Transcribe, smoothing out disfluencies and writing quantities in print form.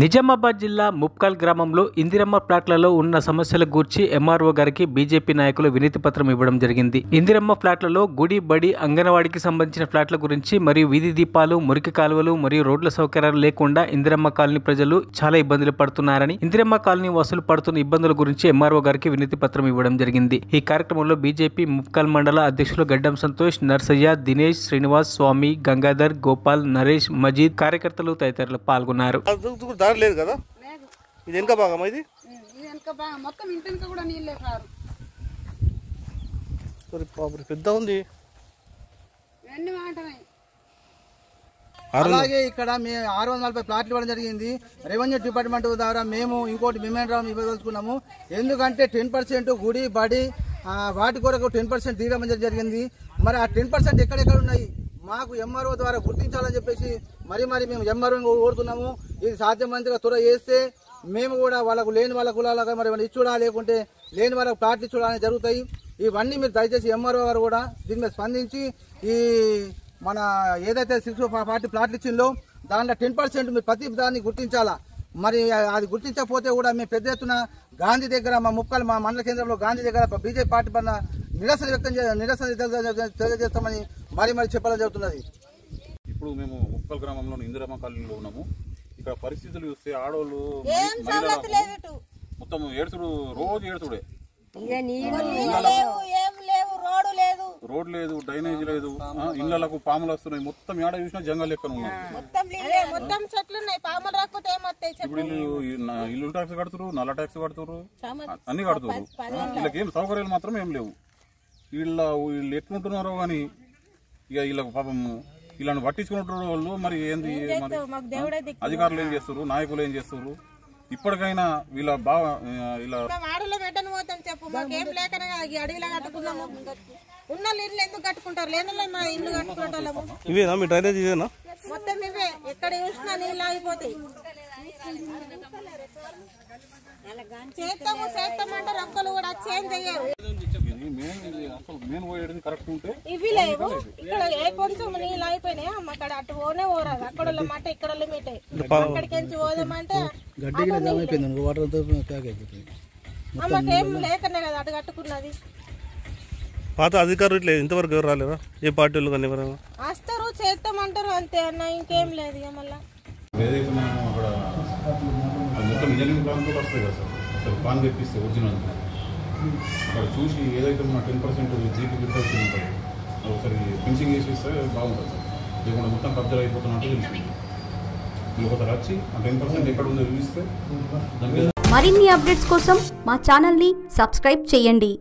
నిజామాబాద్ జిల్లా ముప్కాల్ గ్రామంలో ఇందిరమ్మ ఫ్లాట్లలో ఉన్న సమస్యల గూర్చి ఎంఆర్ఓ గారికి బీజేపీ నాయకులు వినతి పత్రం ఇవ్వడం జరిగింది. ఇందిరమ్మ ఫ్లాట్లలో గుడి, బడి, అంగన్వాడికి సంబంధించిన ఫ్లాట్ల గురించి మరియు వీధి దీపాలు, మురికి కాలువలు మరియు రోడ్ల సౌకర్యాలు లేకుండా ఇందిరమ్మ కాలనీ ప్రజలు చాలా ఇబ్బందులు పడుతున్నారని, ఇందిరమ్మ కాలనీ వసూలు పడుతున్న ఇబ్బందుల గురించి ఎంఆర్ఓ గారికి వినతి పత్రం ఇవ్వడం జరిగింది. ఈ కార్యక్రమంలో బీజేపీ ముప్కాల్ మండల అధ్యక్షులు గడ్డం సంతోష్, నర్సయ్య, దినేష్, శ్రీనివాస్, స్వామి, గంగాధర్, గోపాల్, నరేష్, మజీద్ కార్యకర్తలు తదితరులు పాల్గొన్నారు. దారి లేదు కదా, ఇది వెనక భాగం, ఇది వెనక భాగం మొత్తం ఇంటి వెనక కూడా నీళ్ళే కారు. పెద్ద ఉంది. అలాగే ఇక్కడ మేము 640 ప్లాట్లు ఇవ్వడం జరిగింది. రెవెన్యూ డిపార్ట్మెంట్ ద్వారా మేము ఇంకోటి మెమోరాండం ఇవ్వదలుచుకున్నాము. ఎందుకంటే 10% గుడి, బడి వాటి కొరకు 10% దిగడం జరిగింది. మరి ఆ 10% ఎక్కడెక్కడ ఉన్నాయి మాకు ఎంఆర్ఓ ద్వారా గుర్తించాలని చెప్పేసి మరి మేము ఎంఆర్ఓ కోరుతున్నాము. ఇది సాధ్యమైనంతగా త్వర చేస్తే మేము కూడా వాళ్ళకు లేని వాళ్ళ కులాలుగా మరి ఇచ్చుడా, లేకుంటే లేని వాళ్ళకు ప్లాట్లు ఇచ్చుడా అనేది జరుగుతాయి. ఇవన్నీ మీరు దయచేసి ఎంఆర్ఓ గారు కూడా దీని మీద స్పందించి ఈ మన ఏదైతే 640 ప్లాట్లు ఇచ్చిందో దాంట్లో 10% మీరు ప్రతి దాన్ని గుర్తించాలా. మరి అది గుర్తించకపోతే కూడా మేము పెద్ద ఎత్తున గాంధీ దగ్గర మా ముప్కాల్ మా మండల కేంద్రంలో గాంధీ దగ్గర బీజేపీ పార్టీ పైన నిరసన తెలియజేస్తామని మరి చెప్పడం జరుగుతున్నది. ఇప్పుడు మేము ముప్కాల్ గ్రామంలో ఇందిరమ్మ కాలనీలో ఉన్నాము. ఇక్కడ పరిస్థితులు చూస్తే ఆడవాళ్ళు మొత్తం ఏడుచుడు, రోజు ఏడుచుడే. రోడ్ లేదు, డ్రైనేజ్ లేదు, ఇళ్లకు పాములు వస్తున్నాయి. మొత్తం ఏడ చూసినా జంగల్ ఎక్కడ ఉన్నాయి. ఇప్పుడు ఇల్లు ట్యాక్స్ కడుతురు, నల్ల ట్యాక్స్ కడుతురు, అన్ని కడుతురు. వీళ్ళకి ఏం సౌకర్యాలు మాత్రం ఏం లేవు. వీళ్ళు ఎట్లుంటున్నారో కానీ ఇక వీళ్ళకు పాపం వీళ్ళని పట్టించుకున్న వాళ్ళు మరి ఏంది, మరి అధికారులు ఏం చేస్తారు, నాయకులు ఏం చేస్తారు? ఇప్పటికైనా వీళ్ళ బాగా ఇలా ఆడలో పెట్టను పోతాం చెప్పు. మాకేం లేకనే అడవిలా కట్టుకున్నాము. ఉన్న ఇల్లు ఎందుకు కట్టుకుంటారు? లేని ఇల్లు కట్టుకుంటాము. ఇవేనా మీ డ్రైనేజ్? ఇవేనా మొత్తం ఇవే. ఎక్కడ చూసినా నీళ్ళు ఆగిపోతాయి. చేస్తామంటే రొక్కలు కూడా చేంజ్ అయ్యారు. ఇవి లేవు. ఇక్కడ ఏ కొంచెం నీళ్ళు అయిపోయినాయి. అక్కడ అటు పోనే పోరాదు. అక్కడ మాట ఇక్కడ మీటే అక్కడికి పోదామంటే మాకేం లేకనే కదా అటు కట్టుకున్నది. పాత అధికారులు ఇట్లా ఇంతవరకు ఎవరు రాలేరా? ఏ పార్టీలు కానీ ఎవరైనా వస్తారు, చేస్తామంటారు, అంతే అన్న, ఇంకేం లేదు. ఇక మళ్ళీ మొత్తం ఇంజనీరింగ్ ప్లాన్ కూడా వస్తాయి కదా సార్. అసలు ప్లాన్ తెప్పిస్తే ఒరిజినల్ అక్కడ చూసి ఏదైతే మన 10% జీపీ గిట్టాల్సి ఉంటుంది ఒకసారి ఫినిషింగ్ చేసి ఇస్తే బాగుంటుంది సార్. లేకుండా మొత్తం కబ్జాలు అయిపోతున్నట్టు తెలిసింది. మీరు ఒకసారి వచ్చి ఆ 10% ఎక్కడ ఉందో చూపిస్తే. మరిన్ని అప్డేట్స్ కోసం మా ఛానల్ని సబ్స్క్రైబ్ చేయండి.